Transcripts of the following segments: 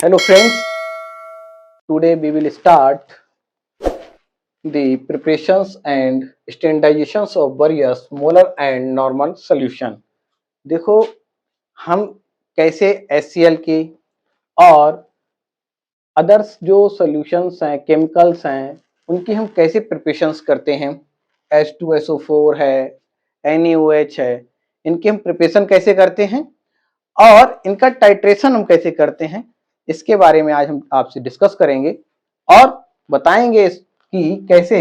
Hello friends, today we will start the preparations and standardizations of various molar and normal solution. देखो हम कैसे HCl की और others जो सॉल्यूशंस हैं, केमिकल्स हैं, उनकी हम कैसे प्रिपरेशंस करते हैं। H2SO4 है, NaOH है, इनकी हम प्रिपरेशन कैसे करते हैं और इनका टाइट्रेशन हम कैसे करते हैं, इसके बारे में आज हम आपसे डिस्कस करेंगे और बताएंगे कि कैसे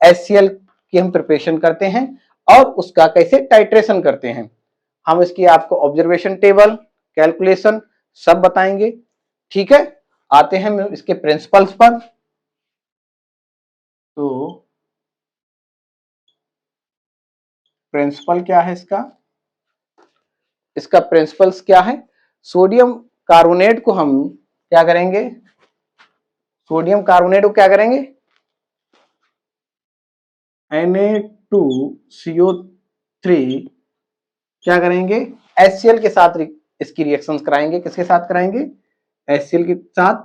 HCl की हम प्रिपरेशन करते हैं और उसका कैसे टाइट्रेशन करते हैं। हम इसकी आपको ऑब्जर्वेशन टेबल, कैलकुलेशन सब बताएंगे। ठीक है, आते हैं इसके प्रिंसिपल्स पर। तो प्रिंसिपल क्या है इसका प्रिंसिपल्स क्या है। सोडियम कार्बोनेट को हम क्या करेंगे, सोडियम कार्बोनेट को क्या करेंगे, Na2CO3 क्या करेंगे, HCl के साथ इसकी रिएक्शंस कराएंगे। किसके साथ कराएंगे, HCl के साथ,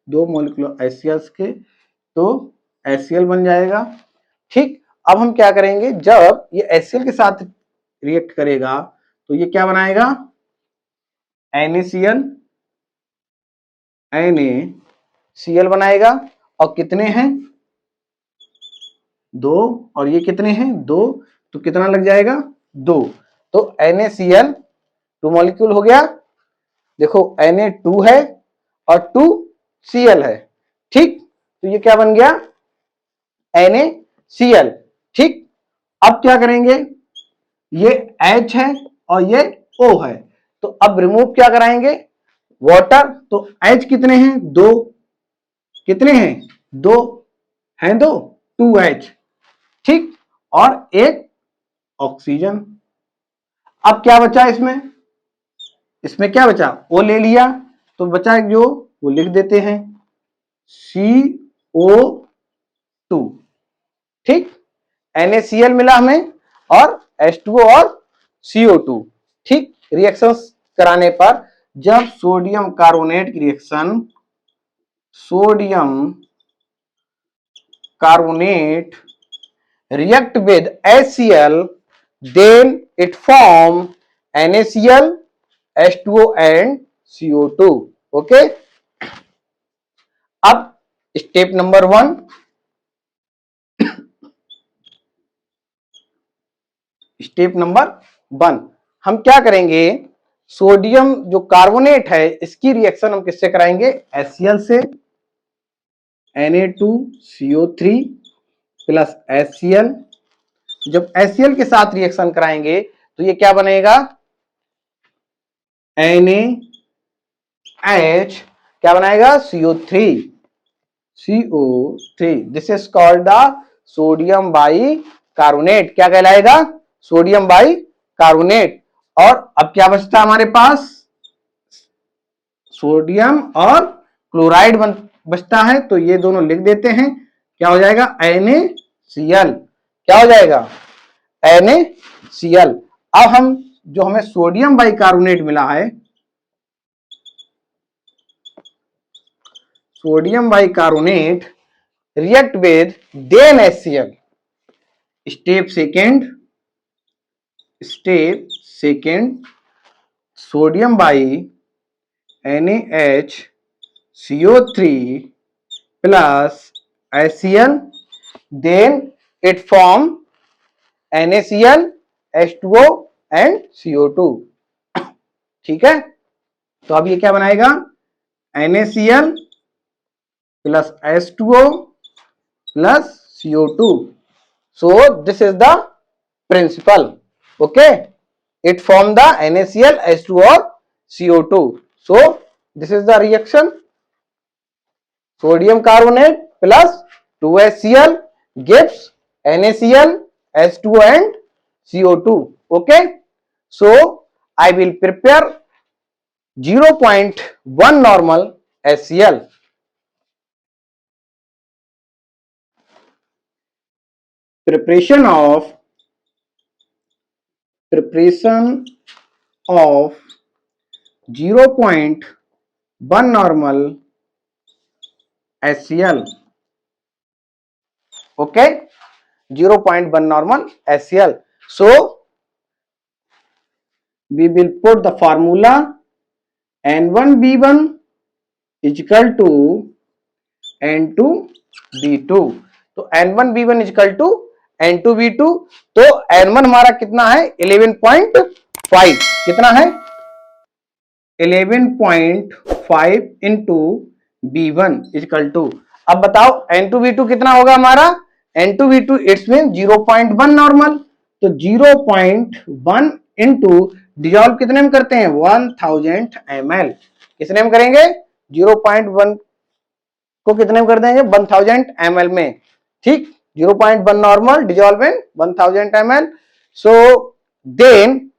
दो मॉलिक्यूल HCl के, तो HCl बन जाएगा। ठीक, अब हम क्या करेंगे, जब ये HCl के साथ रिएक्ट करेगा तो ये क्या बनाएगा, NaCl बनाएगा। और कितने हैं, दो, और ये कितने हैं, दो, तो कितना लग जाएगा, दो। तो NaCl 2 मॉलिक्यूल हो गया। देखो Na2 है और 2Cl है। ठीक, तो ये क्या बन गया, NaCl। ठीक, अब क्या करेंगे, ये H है और ये O है, तो अब रिमूव क्या कराएंगे, वाटर। तो H कितने हैं, दो, कितने हैं, दो हैं, दो, 2H। ठीक, और एक ऑक्सीजन। अब क्या बचा इसमें, इसमें क्या बचा, O ले लिया, तो बचा जो वो लिख देते हैं CO2। ठीक, NaCl मिला हमें और H2O और CO2। ठीक, रिएक्शंस कराने पर जब सोडियम कार्बोनेट की reaction, sodium carbonate react with HCl, then it form NaCl, H2O and CO2। Okay, अब स्टेप नंबर 1, स्टेप नंबर 1 हम क्या करेंगे, सोडियम जो कार्बोनेट है इसकी रिएक्शन हम किससे कराएंगे, HCl से, Na2CO3 प्लस HCl। जब HCl के साथ रिएक्शन कराएंगे तो ये क्या बनेगा, NaH क्या बनाएगा, CO3, this is called the sodium by carbonate. क्या कहलाएगा, सोडियम बाई कार्बोनेट। और अब क्या बचता हमारे पास, सोडियम और क्लोराइड बचता है, तो ये दोनों लिख देते हैं। क्या हो जाएगा, NaCl। क्या हो जाएगा, NaCl। अब हम जो हमें सोडियम बाइकार्बोनेट मिला है, sodium bicarbonate react with then HCl। Step second, sodium bi NaHCO3 plus HCl, then it form NaCl, H2O and CO2। ठीक है, तो अब ये क्या बनाएगा, NaCl plus H2O plus CO2। So this is the principle. Okay, it form the NaCl, H2O or CO2. So this is the reaction, sodium carbonate plus 2HCl gives NaCl, H2O and CO2। Okay, so I will prepare 0.1 normal HCl। preparation of 0.1 one normal HCl. Okay, 0.1 normal HCl. So we will put the formula N1B1 is equal to N2B2. तो N1B1 is equal to N2B2. तो N1 हमारा कितना है 11.5. कितना है 11.5 into B1 is equal to. अब बताओ N2B2 कितना होगा हमारा N2B2 इट्स मीन 0.1 नॉर्मल. तो 0.1 इंटू डिजॉल्व कितने में करते हैं 1000 ml. कितने में करेंगे 0.1 को कितने में कर देंगे 1000 ml में. ठीक, 0.1 normal dissolve in 1000 ml. So then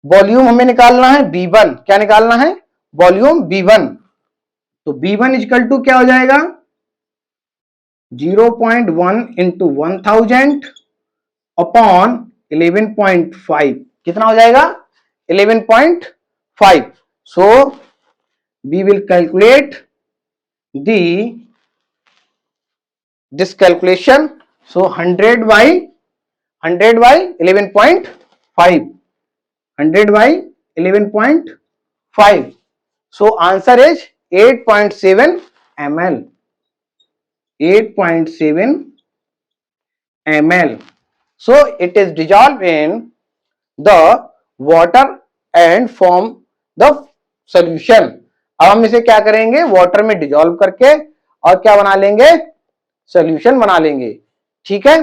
volume हमें निकालना है B1. क्या निकालना है वॉल्यूम B1. तो B1 इक्वल टू क्या हो जाएगा 0.1 इंटू 1000 अपॉन 11.5. कितना हो जाएगा 11.5. So we will calculate this calculation. So 100 by 11.5. 100 by 11.5. So answer is 8.7 ml. 8.7 ml. So it is dissolved in the water and form the solution. अब हम इसे क्या करेंगे वाटर में डिजॉल्व करके और क्या बना लेंगे सॉल्यूशन बना लेंगे. ठीक है,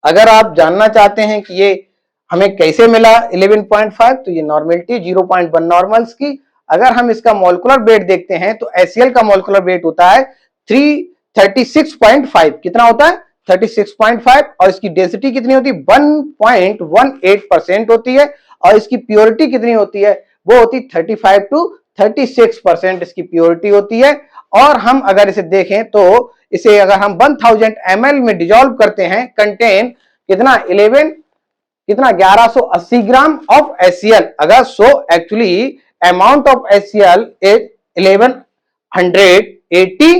अगर आप जानना चाहते हैं कि ये हमें कैसे मिला 11.5, तो ये नॉर्मेलिटी 0.1 नॉर्मल्स की. अगर हम इसका मॉलिक्यूलर वेट देखते हैं तो HCl का मॉलिक्यूलर वेट होता है 36.5. कितना होता है 36.5. और इसकी डेंसिटी कितनी होती है 1.18% होती है. और इसकी प्योरिटी कितनी होती है वो होती 35 to 36% इसकी प्योरिटी होती है. और हम अगर इसे देखें तो इसे अगर हम 1000 ml में डिजॉल्व करते हैं कंटेन कितना 1180 ग्राम ऑफ HCl. अगर so actually amount of HCl is 1180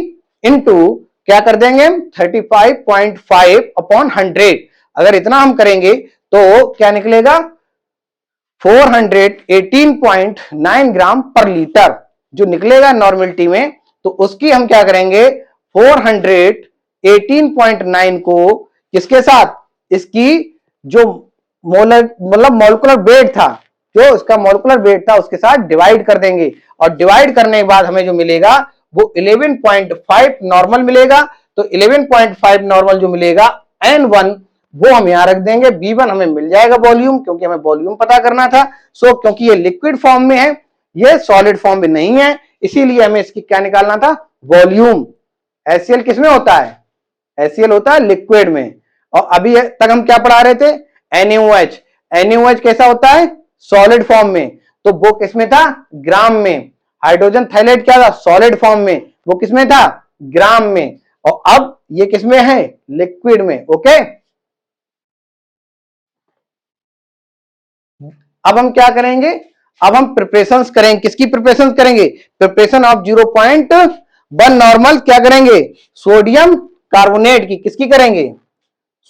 into क्या कर देंगे 35.5 अपॉन 100. अगर इतना हम करेंगे तो क्या निकलेगा 418.9 ग्राम पर लीटर जो निकलेगा नॉर्मलिटी में. तो उसकी हम क्या करेंगे 418.9 को किसके साथ इसकी जो मॉलिक्यूलर वेट था जो इसका मॉलिक्यूलर वेट था उसके साथ डिवाइड कर देंगे. और डिवाइड करने के बाद हमें जो मिलेगा वो 11.5 नॉर्मल मिलेगा. तो 11.5 नॉर्मल जो मिलेगा N1 वो हम यहां रख देंगे. B1 हमें मिल जाएगा वॉल्यूम क्योंकि हमें वॉल्यूम पता करना था. सो क्योंकि ये लिक्विड फॉर्म में है ये सॉलिड फॉर्म में नहीं है इसीलिए हमें इसकी क्या निकालना था वॉल्यूम. HCl किसमें होता है HCl होता है लिक्विड में. और अभी तक हम क्या पढ़ा रहे थे NaOH. NaOH कैसा होता है सॉलिड फॉर्म में. तो वो किसमें था ग्राम में. हाइड्रोजन थाइलेट क्या था सॉलिड फॉर्म में वो किसमें था ग्राम में. और अब ये किसमें है लिक्विड में. ओके, अब हम क्या करेंगे अब हम प्रिपरेशंस करेंगे. किसकी प्रिपरेशंस करेंगे प्रिपरेशन ऑफ 0.1 नॉर्मल क्या करेंगे सोडियम कार्बोनेट की. किसकी करेंगे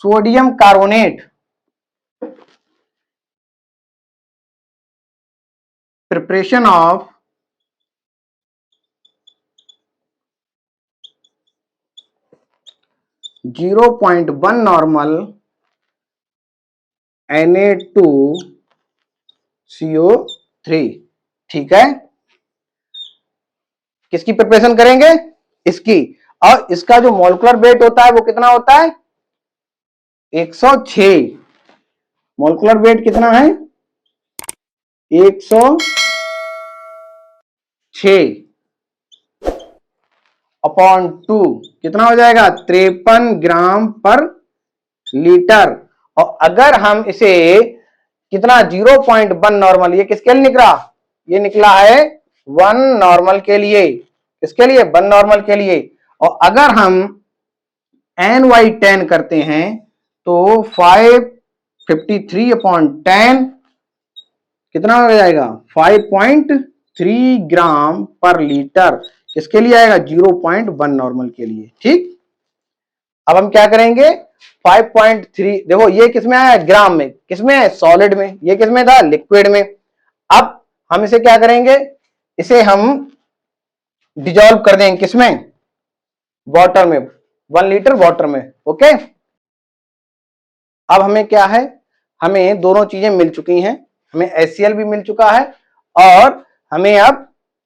sodium carbonate. Preparation of 0.1 normal Na2CO3. ठीक है, किसकी प्रिपरेशन करेंगे इसकी. और इसका जो मॉलिक्यूलर वेट होता है वो कितना होता है 106. मॉलिक्यूलर वेट कितना है 106 अपॉन 2 कितना हो जाएगा 53 ग्राम पर लीटर. और अगर हम इसे कितना 0.1 नॉर्मल ये किसके लिए निकला ये निकला है 1 नॉर्मल के लिए. किसके लिए 1 नॉर्मल के लिए. और अगर हम NY10 करते हैं तो 553 अपॉन 10 कितना हो जाएगा 5.3 ग्राम पर लीटर किसके लिए आएगा? 0.1 नॉर्मल के लिए। ठीक, अब हम क्या करेंगे? 5.3, देखो ये किसमें आया? ग्राम में। किसमें है? सॉलिड में। ये किसमें था? लिक्विड में। अब हम इसे क्या करेंगे? इसे हम डिजोल्व कर देंगे किसमें? वाटर में। 1 लीटर वाटर में। ओके, अब हमें क्या है? हमें दोनों चीजें मिल चुकी हैं। हमें HCl भी मिल चुका है और हमें अब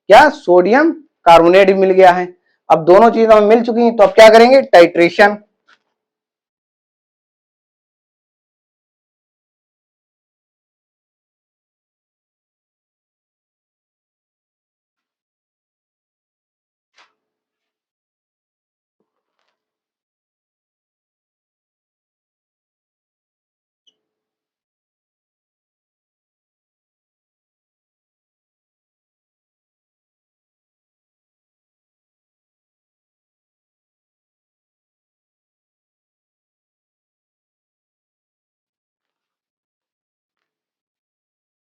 क्या? सोडियम कार्बोनेट भी मिल गया है। अब दोनों चीजें हमें मिल चुकी हैं, तो अब क्या करेंगे? टाइट्रेशन।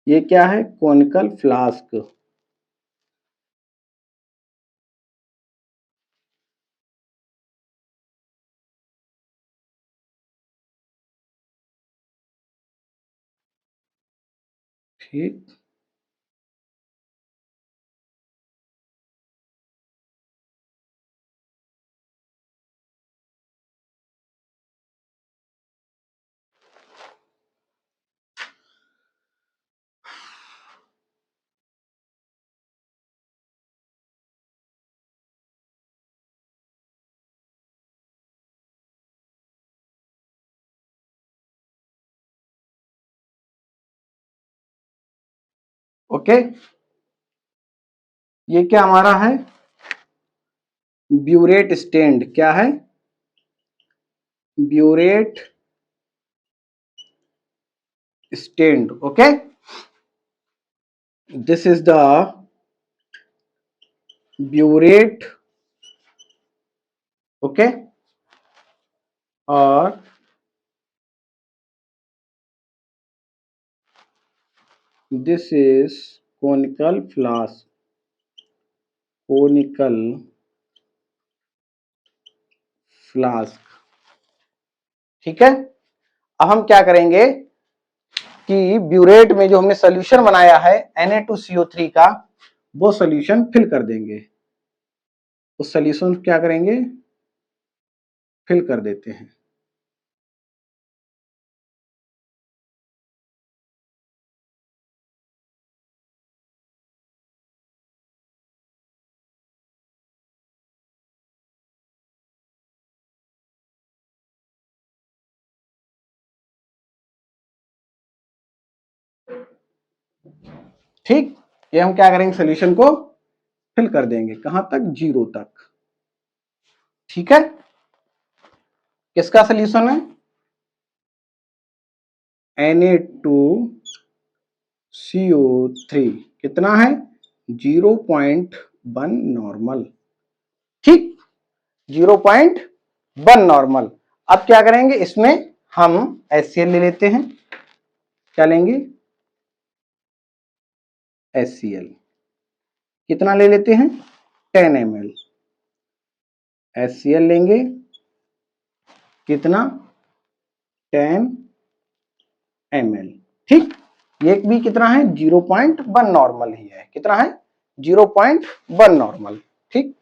ये क्या है? Conical flask. ठीक, ओके। ये क्या हमारा है? Burette stand. क्या है? Burette stand. Okay, this is the burette. Okay, और this is conical flask. Conical flask. ठीक है, अब हम क्या करेंगे कि ब्यूरेट में जो हमने सोल्यूशन बनाया है Na2CO3 का, वो सोल्यूशन फिल कर देंगे। उस सोल्यूशन क्या करेंगे? फिल कर देते हैं। ठीक, ये हम क्या करेंगे? सोल्यूशन को फिल कर देंगे। कहां तक? 0 तक। ठीक है, किसका सोल्यूशन है? Na2CO3 कितना है? 0.1 नॉर्मल। ठीक, 0.1 नॉर्मल। अब क्या करेंगे? इसमें हम HCl ले लेते हैं। क्या लेंगे? HCl कितना ले लेते हैं? 10 ml। HCl लेंगे कितना? 10 ml। ठीक, ये भी कितना है? 0.1 नॉर्मल ही है। कितना है? 0.1 नॉर्मल। ठीक,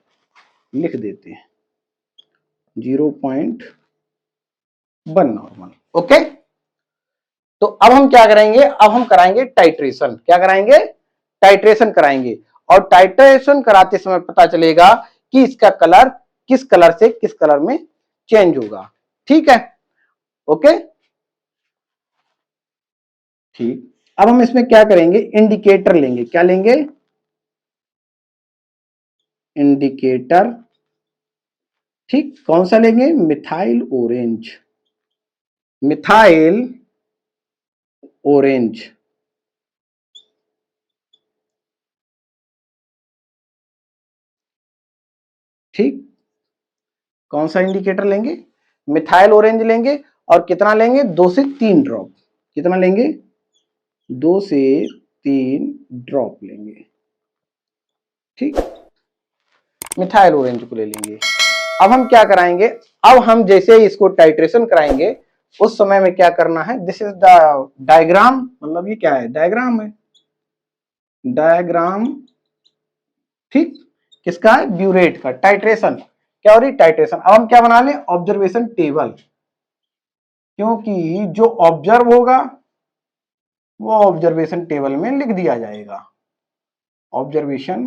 लिख देते हैं 0.1 नॉर्मल। ओके, तो अब हम क्या करेंगे? अब हम कराएंगे टाइट्रेशन। क्या कराएंगे? टाइट्रेशन कराएंगे। और टाइट्रेशन कराते समय पता चलेगा कि इसका कलर किस कलर से किस कलर में चेंज होगा। ठीक है, ओके। ठीक, अब हम इसमें क्या करेंगे? इंडिकेटर लेंगे। क्या लेंगे? इंडिकेटर। ठीक, कौन सा लेंगे? Methyl orange. Methyl orange. ठीक, कौन सा इंडिकेटर लेंगे? मिथाइल ऑरेंज लेंगे। और कितना लेंगे? 2 से 3 ड्रॉप। कितना लेंगे? 2 से 3 ड्रॉप लेंगे। ठीक, मिथाइल ऑरेंज को ले लेंगे। अब हम क्या कराएंगे, अब हम जैसे ही इसको टाइट्रेशन कराएंगे उस समय में क्या करना है, दिस इज द डायग्राम, मतलब ये क्या है, डायग्राम है, डायग्राम, ठीक, किसका है, ब्यूरेट का, टाइट्रेशन क्या हो रही, टाइट्रेशन। अब हम क्या बना लें, ऑब्जर्वेशन टेबल, क्योंकि जो ऑब्जर्व होगा वो ऑब्जर्वेशन टेबल में लिख दिया जाएगा, ऑब्जर्वेशन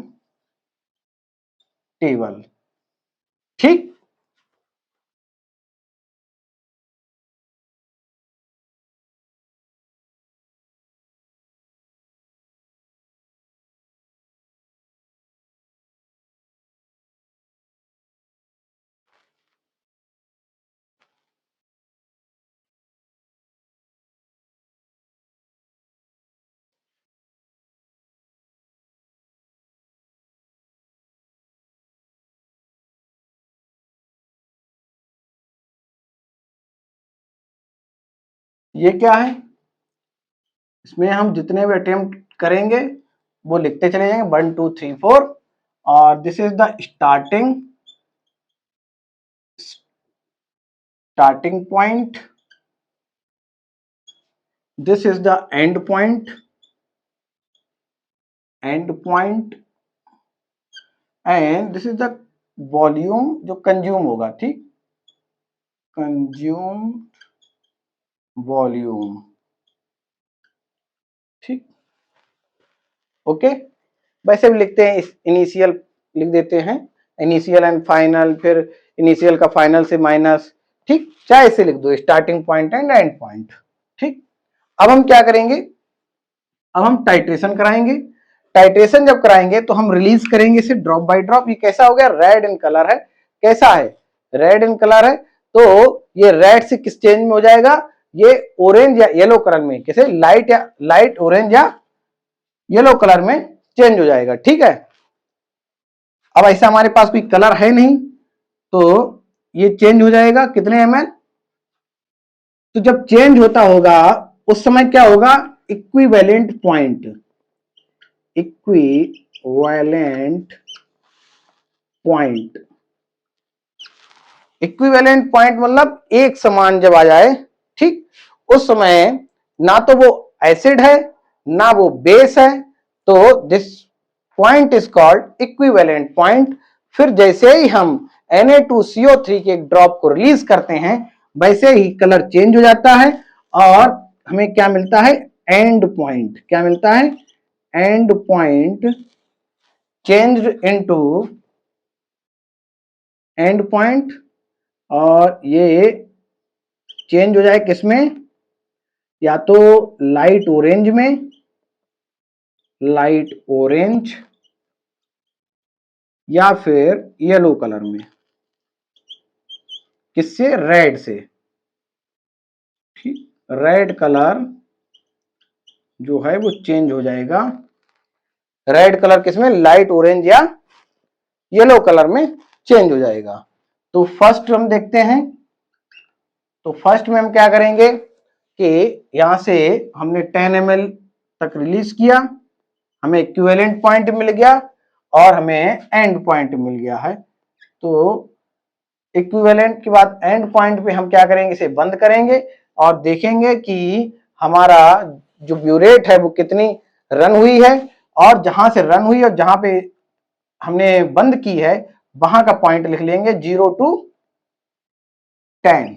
टेबल, ठीक। ये क्या है, इसमें हम जितने भी अटेम्प्ट करेंगे वो लिखते चले जाएंगे, 1 2 3 4, और this is the starting point, this is the end point, and this is the volume जो कंज्यूम होगा, ठीक, कंज्यूम वॉल्यूम, ठीक, ओके। वैसे भी लिखते हैं, इनिशियल लिख देते हैं, इनिशियल एंड फाइनल, फिर इनिशियल का फाइनल से माइनस, ठीक, चाहे इसे लिख दो, starting point and and point, ठीक। अब हम क्या करेंगे, अब हम टाइट्रेशन कराएंगे। टाइट्रेशन जब कराएंगे तो हम रिलीज करेंगे इसे ड्रॉप बाय ड्रॉप। ये कैसा हो गया, रेड इन कलर है, कैसा है, रेड इन कलर है, तो ये रेड से किस चेंज में हो जाएगा, ये ऑरेंज या येलो कलर में, कैसे लाइट या लाइट ऑरेंज या येलो कलर में चेंज हो जाएगा, ठीक है। अब ऐसा हमारे पास कोई कलर है नहीं तो ये चेंज हो जाएगा कितने ml, तो जब चेंज होता होगा उस समय क्या होगा, equivalent point, equivalent point, equivalent point मतलब एक समान जब आ जाए, ठीक, उस समय ना तो वो एसिड है ना वो बेस है, तो this point is called equivalent point. फिर जैसे ही हम Na2CO3 के एक ड्रॉप को रिलीज करते हैं वैसे ही कलर चेंज हो जाता है और हमें क्या मिलता है, एंड पॉइंट, क्या मिलता है, and point changed into and point, और ये चेंज हो जाए किसमें, या तो लाइट ऑरेंज में, लाइट ऑरेंज, या फिर येलो कलर में, किससे, रेड से, ठीक, रेड कलर जो है वो चेंज हो जाएगा, रेड कलर किसमें, लाइट ऑरेंज या येलो कलर में चेंज हो जाएगा। तो फर्स्ट हम देखते हैं, तो फर्स्ट में हम क्या करेंगे कि यहां से हमने 10 ml तक रिलीज किया, हमें इक्विवेलेंट पॉइंट मिल गया और हमें एंड पॉइंट मिल गया है। तो इक्विवेलेंट के बाद एंड पॉइंट पे हम क्या करेंगे, इसे बंद करेंगे और देखेंगे कि हमारा जो ब्यूरेट है वो कितनी रन हुई है, और जहां से रन हुई और जहां पे हमने बंद की है वहां का पॉइंट लिख लेंगे 0 to 10।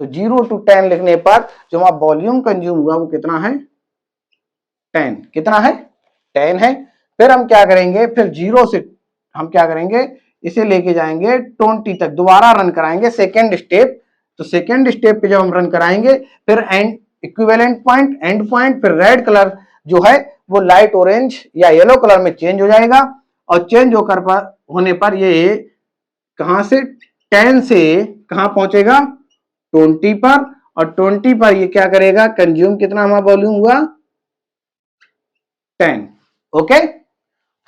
तो 0 to 10 लिखने पर जो हमारा वॉल्यूम कंज्यूम हुआ वो कितना है, 10, कितना है, 10 है। फिर हम क्या करेंगे, फिर 0 से हम क्या करेंगे, इसे लेके जाएंगे 20 तक, दोबारा रन कराएंगे सेकेंड स्टेप। तो सेकेंड स्टेप पे जब हम रन कराएंगे फिर and equivalent point, and point, फिर रेड कलर जो है वो लाइट ऑरेंज या येलो कलर में चेंज हो जाएगा, और चेंज होकर होने पर ये कहां से, 10 से कहां पहुंचेगा, 20 पर, और 20 पर ये क्या करेगा, कंज्यूम कितना हमारा वॉल्यूम हुआ, 10, ओके।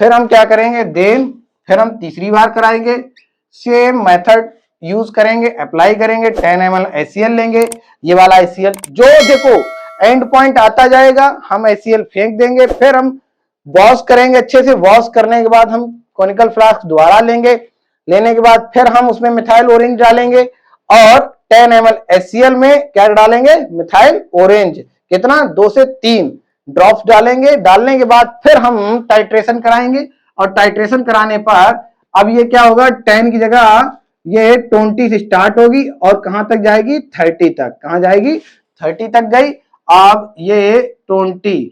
फिर हम क्या करेंगे, देन फिर हम तीसरी बार कराएंगे, सेम मेथड यूज करेंगे, अप्लाई करेंगे, 10 ml HCl लेंगे, ये वाला HCl जो देखो एंड पॉइंट आता जाएगा हम HCl फेंक देंगे, फिर हम वॉश करेंगे अच्छे से, वॉश करने के बाद हम कोनिकल फ्लास्क दोबारा लेंगे, लेने के बाद फिर हम उसमें मिथाइल ऑरेंज डालेंगे और 10 ml HCl में क्या डालेंगे, मिथाइल ऑरेंज, कितना 2 से 3 ड्रॉप्स डालेंगे। डालने के बाद फिर हम टाइट्रेशन कराएंगे और टाइट्रेशन कराने पर अब ये क्या होगा, 10 की जगह ये 20 से स्टार्ट होगी और कहां तक जाएगी, 30 तक। कहां जाएगी, 30 तक गई। अब ये 20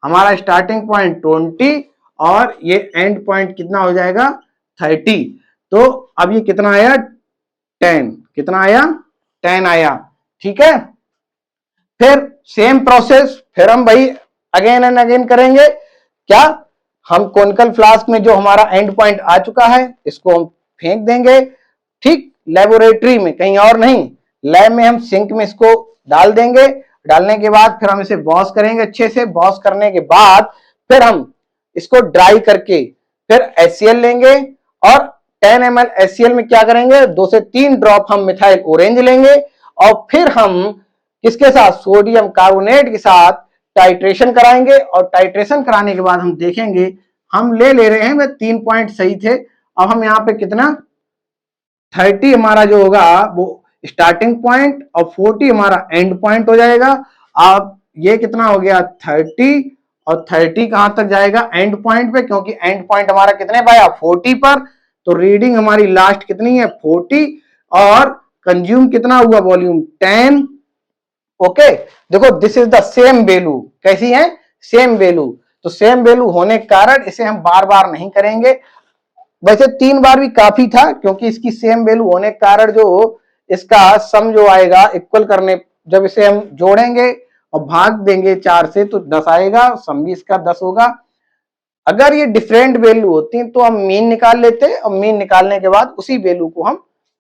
हमारा स्टार्टिंग पॉइंट 20 और ये एंड पॉइंट कितना हो जाएगा, 30। तो अब ये कितना आया, 10, कितना आया, 10 आया। ठीक है, फिर सेम प्रोसेस फिर हम भाई अगेन एंड अगेन करेंगे। क्या, हम कोनिकल फ्लास्क में जो हमारा एंड पॉइंट आ चुका है इसको हम फेंक देंगे, ठीक, लेबोरेटरी में, कहीं और नहीं, लैब में हम सिंक में इसको डाल देंगे। डालने के बाद फिर हम इसे वॉश करेंगे अच्छे से। वॉश करने के बाद फिर हम इसको ड्राई करके फिर HCl लेंगे और 10 ml HCl में क्या करेंगे, 2 से 3 ड्रॉप हम मिथाइल ऑरेंज लेंगे और फिर हम किसके साथ, सोडियम कार्बोनेट के साथ टाइट्रेशन कराएंगे। और टाइट्रेशन कराने के बाद हम देखेंगे, हम ले रहे हैं, 3 पॉइंट सही थे। अब हम यहाँ पे कितना, 30 हमारा जो होगा वो स्टार्टिंग पॉइंट और 40 हमारा एंड पॉइंट हो जाएगा। अब ये कितना हो गया, 30 और 30 कहां तक जाएगा, एंड पॉइंट पे, क्योंकि एंड पॉइंट हमारा कितने पे आया, 40 पर। तो रीडिंग हमारी लास्ट कितनी है, 40 और कंज्यूम कितना हुआ, वॉल्यूम 10। ओके, देखो this is the same value, कैसी है, सेम वैल्यू। तो सेम वैल्यू होने के कारण इसे हम बार बार नहीं करेंगे, वैसे 3 बार भी काफी था, क्योंकि इसकी सेम वैल्यू होने के कारण जो इसका सम जो आएगा इक्वल करने, जब इसे हम जोड़ेंगे और भाग देंगे 4 से तो 10 आएगा, सम भी इसका 10 होगा। अगर ये डिफरेंट वैल्यू होती तो हम मीन निकाल लेते और मीन निकालने के बाद उसी वैल्यू को हम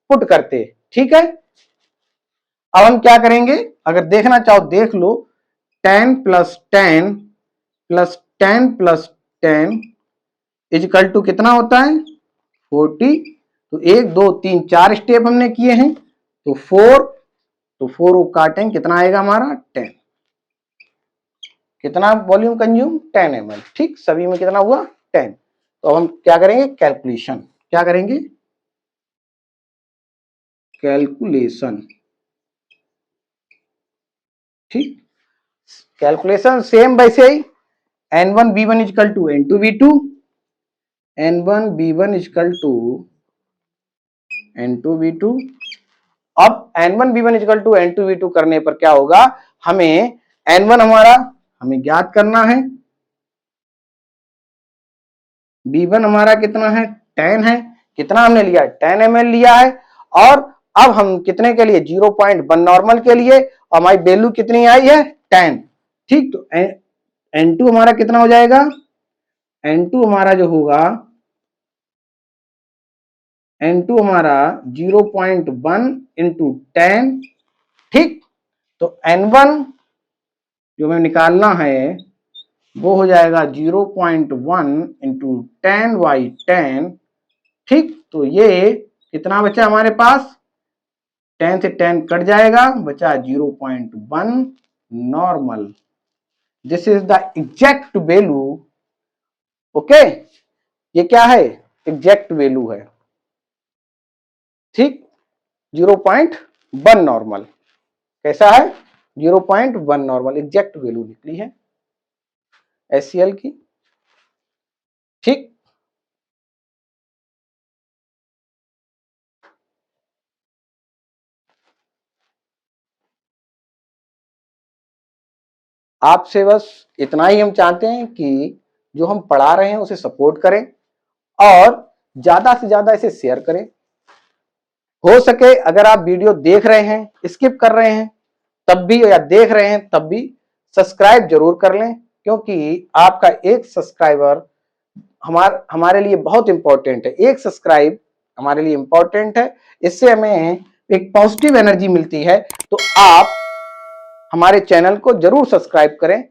पुट करते। ठीक है, अब हम क्या करेंगे, अगर देखना चाहो देख लो, 10 + 10 + 10 + 10 इजकल टू कितना होता है, 40। तो 1 2 3 4 स्टेप हमने किए हैं, तो 4, तो 4 को काटेंगे, कितना आएगा हमारा, 10। कितना वॉल्यूम कंज्यूम, 10 ml। ठीक, सभी में कितना हुआ, 10। तो हम क्या करेंगे, कैलकुलेशन, क्या करेंगे, कैलकुलेशन। ठीक, कैलकुलेशन सेम वैसे ही, N1B1 = N2B2, N1B1 = N2B2। अब N1B1 = N2B2 करने पर क्या होगा, हमें N1 हमारा हमें ज्ञात करना है, B1 हमारा कितना है, 10 है, कितना हमने लिया, 10 ml लिया है। और अब हम कितने के लिए, 0.1 नॉर्मल के लिए, हमारी वैल्यू कितनी आई है, 10। ठीक, तो N2 हमारा कितना हो जाएगा, N2 हमारा जो होगा, N2 हमारा 0.1 × 10। ठीक, तो N1 जो हमें निकालना है वो हो जाएगा 0.1 × 10/10। ठीक, तो ये कितना बचा हमारे पास, 10 से 10 कट जाएगा, बचा 0.1 normal. This is the exact value. Okay, ये क्या है, एग्जैक्ट वैल्यू है। ठीक, 0.1 नॉर्मल, कैसा है, 0.1 नॉर्मल, एग्जैक्ट वैल्यू निकली है HCl की। ठीक, आपसे बस इतना ही हम चाहते हैं कि जो हम पढ़ा रहे हैं उसे सपोर्ट करें और ज्यादा से ज्यादा इसे शेयर करें। हो सके अगर आप वीडियो देख रहे हैं, स्किप कर रहे हैं तब भी, या देख रहे हैं तब भी, सब्सक्राइब जरूर कर लें, क्योंकि आपका एक सब्सक्राइबर हमारे लिए बहुत इंपॉर्टेंट है। एक सब्सक्राइब हमारे लिए इंपॉर्टेंट है, इससे हमें एक पॉजिटिव एनर्जी मिलती है। तो आप हमारे चैनल को जरूर सब्सक्राइब करें।